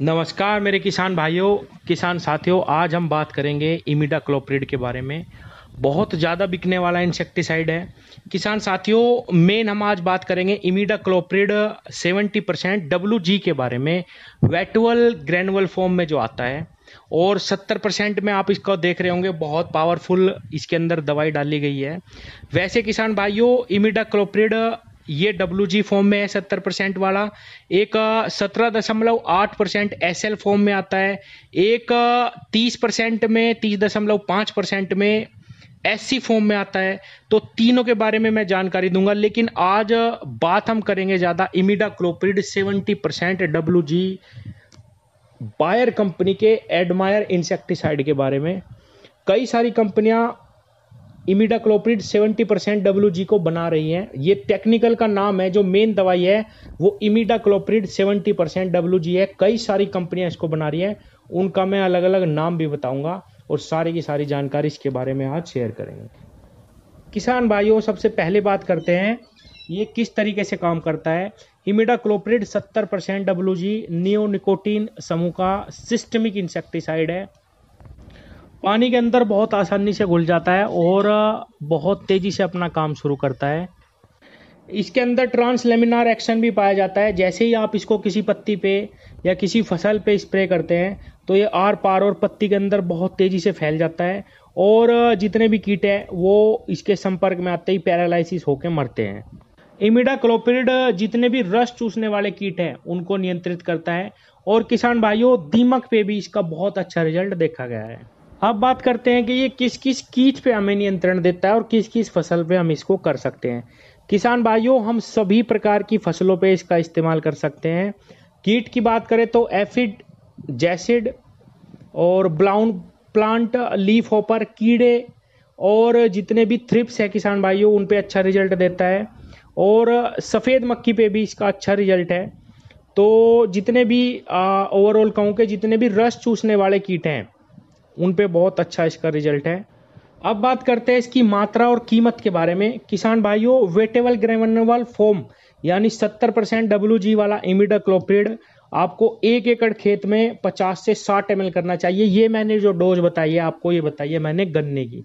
नमस्कार मेरे किसान भाइयों, किसान साथियों। आज हम बात करेंगे इमिडाक्लोप्रिड के बारे में। बहुत ज़्यादा बिकने वाला इंसेक्टिसाइड है किसान साथियों। मेन हम आज बात करेंगे इमिडाक्लोप्रिड 70% WG के बारे में, वेटुअल ग्रेनुअल फॉर्म में जो आता है, और 70% में आप इसको देख रहे होंगे। बहुत पावरफुल इसके अंदर दवाई डाली गई है। वैसे किसान भाइयों, इमिडाक्लोप्रिड ये WG फॉर्म में है 70% वाला, एक 17.8% SL फॉर्म में आता है, एक 30% में 30.5% में SC फॉर्म में आता है। तो तीनों के बारे में मैं जानकारी दूंगा, लेकिन आज बात हम करेंगे ज्यादा इमिडाक्लोप्रिड 70% WG बायर कंपनी के एडमायर इंसेक्टिसाइड के बारे में। कई सारी कंपनियां इमिडाक्लोप्रिड 70% WG को बना रही हैं। ये टेक्निकल का नाम है, जो मेन दवाई है वो इमिडाक्लोप्रिड 70% WG है। कई सारी कंपनियां इसको बना रही हैं, उनका मैं अलग अलग नाम भी बताऊंगा और सारी की सारी जानकारी इसके बारे में आज शेयर करेंगे। किसान भाइयों, सबसे पहले बात करते हैं ये किस तरीके से काम करता है। इमिडाक्लोप्रिड 70% WG नियोनिकोटीन समूह का सिस्टमिक इंसेक्टिसाइड है। पानी के अंदर बहुत आसानी से घुल जाता है और बहुत तेजी से अपना काम शुरू करता है। इसके अंदर ट्रांसलेमिनार एक्शन भी पाया जाता है। जैसे ही आप इसको किसी पत्ती पे या किसी फसल पे स्प्रे करते हैं तो ये आर पार और पत्ती के अंदर बहुत तेजी से फैल जाता है, और जितने भी कीट हैं वो इसके संपर्क में आते ही पैरालाइसिस होकर मरते हैं। इमिडाक्लोप्रिड जितने भी रस चूसने वाले कीट हैं उनको नियंत्रित करता है, और किसान भाइयों, दीमक पे भी इसका बहुत अच्छा रिजल्ट देखा गया है। अब बात करते हैं कि ये किस किस कीट पे हमें नियंत्रण देता है और किस किस फसल पे हम इसको कर सकते हैं। किसान भाइयों, हम सभी प्रकार की फसलों पे इसका इस्तेमाल कर सकते हैं। कीट की बात करें तो एफिड, जैसिड और ब्राउन प्लांट लीफ हॉपर कीड़े और जितने भी थ्रिप्स है किसान भाइयों, उन पे अच्छा रिजल्ट देता है, और सफ़ेद मक्खी पे भी इसका अच्छा रिजल्ट है। तो जितने भी ओवरऑल कहूँ कि जितने भी रस चूसने वाले कीट हैं उन पे बहुत अच्छा इसका रिजल्ट है। अब बात करते हैं इसकी मात्रा और कीमत के बारे में। किसान भाइयों, वेटेबल ग्रेनुअल फॉर्म यानी 70% WG वाला इमिडाक्लोप्रिड आपको 1 एकड़ खेत में 50 से 60 ml करना चाहिए। ये मैंने जो डोज बताई है आपको, ये बताइए मैंने गन्ने की।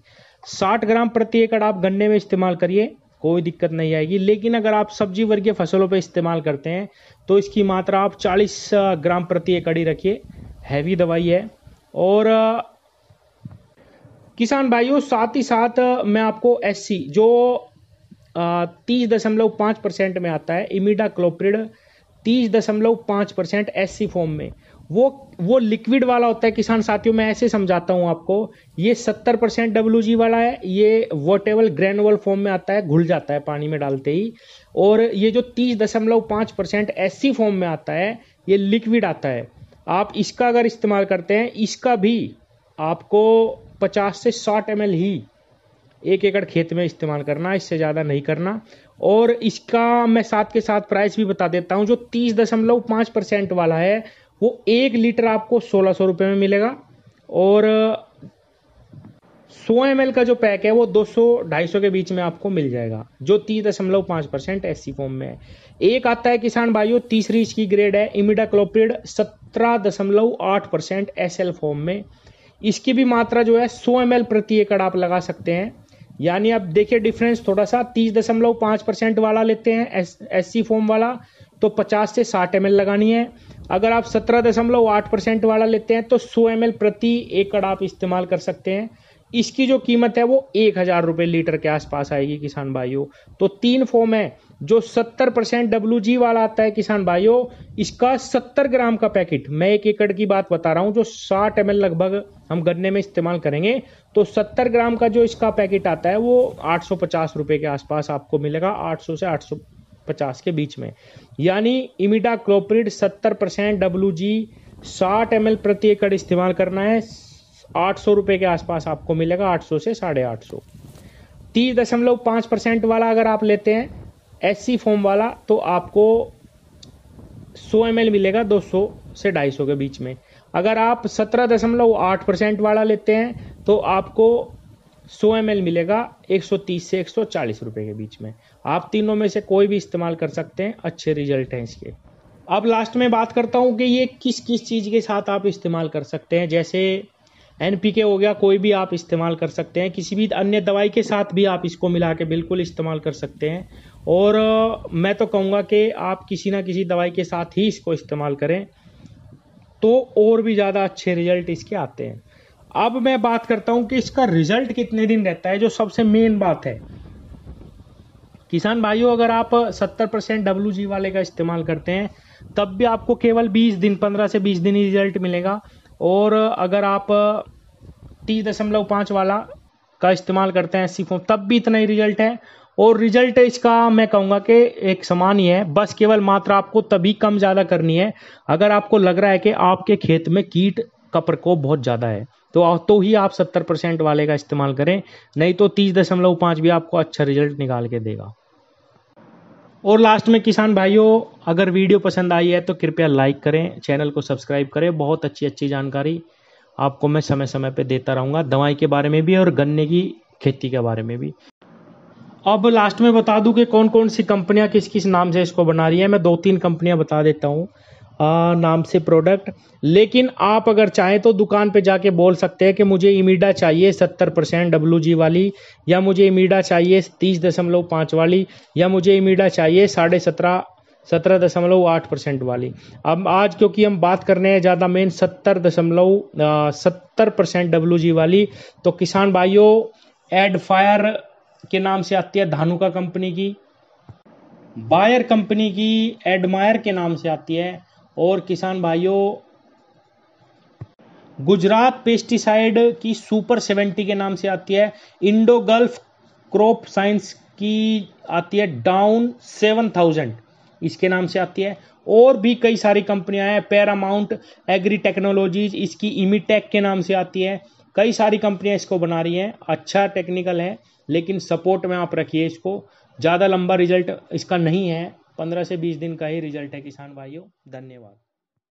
60 ग्राम प्रति एकड़ आप गन्ने में इस्तेमाल करिए, कोई दिक्कत नहीं आएगी। लेकिन अगर आप सब्जी वर्गीय फसलों पर इस्तेमाल करते हैं तो इसकी मात्रा आप 40 ग्राम प्रति एकड़ ही रखिए। हैवी दवाई है। और किसान भाइयों, साथ ही साथ मैं आपको SC जो 30.5% में आता है, इमिडाक्लोप्रिड 30.5% SC फॉर्म में, वो लिक्विड वाला होता है। किसान साथियों, मैं ऐसे समझाता हूं आपको। ये 70% WG वाला है, ये वॉटेबल ग्रेनुअल फॉर्म में आता है, घुल जाता है पानी में डालते ही। और ये जो 30.5% SC फॉर्म में आता है, ये लिक्विड आता है। आप इसका अगर इस्तेमाल करते हैं, इसका भी आपको 50 से 60 ml ही 1 एकड़ खेत में इस्तेमाल करना, इससे ज़्यादा नहीं करना। और इसका मैं साथ के साथ प्राइस भी बता देता हूं। जो 30.5% वाला है वो 1 लीटर आपको 1600 रुपये में मिलेगा, और 100 ml का जो पैक है वो 200-250 के बीच में आपको मिल जाएगा, जो 30.5% SC फॉर्म में है। एक आता है किसान भाइयों, तीसरी इसकी ग्रेड है इमिडाक्लोप्रिड 17.8% SL फॉर्म में। इसकी भी मात्रा जो है 100 ml प्रति एकड़ आप लगा सकते हैं। यानी आप देखिए डिफरेंस थोड़ा सा, 30.5% वाला लेते हैं SC फॉर्म वाला तो 50 से 60 ml लगानी है। अगर आप 17.8% वाला लेते हैं तो 100 ml प्रति एकड़ आप इस्तेमाल कर सकते हैं। इसकी जो कीमत है वो 1000 रुपये लीटर के आसपास आएगी किसान भाइयों। तो 3 फॉर्म है। जो 70% WG वाला आता है किसान भाइयों, इसका 70 ग्राम का पैकेट, मैं 1 एकड़ की बात बता रहा हूं, जो 60 ml लगभग हम गन्ने में इस्तेमाल करेंगे, तो 70 ग्राम का जो इसका पैकेट आता है वो 850 रुपये के आसपास आपको मिलेगा, 800 से 850 के बीच में। यानी इमिडाक्लोप्रिड 70% WG 60 ml प्रति एकड़ इस्तेमाल करना है, 800 रुपये के आसपास आपको मिलेगा, 800 से 850। 30.5% वाला अगर आप लेते हैं SC फॉर्म वाला तो आपको 100 ml मिलेगा 200 से 250 के बीच में। अगर आप 17.8% वाला लेते हैं तो आपको 100 ml मिलेगा 130 से 140 रुपये के बीच में। आप तीनों में से कोई भी इस्तेमाल कर सकते हैं, अच्छे रिजल्ट हैं इसके। अब लास्ट में बात करता हूँ कि ये किस किस चीज़ के साथ आप इस्तेमाल कर सकते हैं। जैसे NPK हो गया, कोई भी आप इस्तेमाल कर सकते हैं, किसी भी अन्य दवाई के साथ भी आप इसको मिला के बिल्कुल इस्तेमाल कर सकते हैं। और मैं तो कहूँगा कि आप किसी ना किसी दवाई के साथ ही इसको इस्तेमाल करें तो और भी ज़्यादा अच्छे रिजल्ट इसके आते हैं। अब मैं बात करता हूँ कि इसका रिजल्ट कितने दिन रहता है, जो सबसे मेन बात है। किसान भाइयों, अगर आप 70% WG वाले का इस्तेमाल करते हैं तब भी आपको केवल 20 दिन, 15 से 20 दिन ही रिजल्ट मिलेगा। और अगर आप 30.5 वाला का इस्तेमाल करते हैं 80 फॉर्म, तब भी इतना ही रिजल्ट है। और रिजल्ट इसका मैं कहूँगा कि एक समान ही है, बस केवल मात्रा आपको तभी कम ज़्यादा करनी है अगर आपको लग रहा है कि आपके खेत में कीट का प्रकोप बहुत ज़्यादा है, तो ही आप 70% वाले का इस्तेमाल करें, नहीं तो 30.5 भी आपको अच्छा रिजल्ट निकाल के देगा। और लास्ट में किसान भाइयों, अगर वीडियो पसंद आई है तो कृपया लाइक करें, चैनल को सब्सक्राइब करें। बहुत अच्छी अच्छी जानकारी आपको मैं समय समय पे देता रहूँगा, दवाई के बारे में भी और गन्ने की खेती के बारे में भी। अब लास्ट में बता दूं कि कौन कौन सी कंपनियां किस किस नाम से इसको बना रही है। मैं 2-3 कंपनियां बता देता हूं नाम से प्रोडक्ट। लेकिन आप अगर चाहें तो दुकान पे जाके बोल सकते हैं कि मुझे इमीडा चाहिए 70% WG वाली, या मुझे इमीडा चाहिए 30.5 वाली, या मुझे इमीडा चाहिए 17.8% वाली। अब आज क्योंकि हम बात करने हैं ज़्यादा मेन 70% WG वाली, तो किसान भाइयों एड फायर के नाम से आती है धानुका कंपनी की, बायर कंपनी की एडमायर के नाम से आती है, और किसान भाइयों गुजरात पेस्टिसाइड की सुपर 70 के नाम से आती है, इंडो गल्फ क्रॉप साइंस की आती है डाउन 7000 इसके नाम से आती है। और भी कई सारी कंपनियां हैं, पैरामाउंट एग्री टेक्नोलॉजीज इसकी इमीटेक के नाम से आती है। कई सारी कंपनियां इसको बना रही हैं, अच्छा टेक्निकल है, लेकिन सपोर्ट में आप रखिए इसको। ज़्यादा लंबा रिजल्ट इसका नहीं है, 15 से 20 दिन का ही रिजल्ट है किसान भाइयों। धन्यवाद।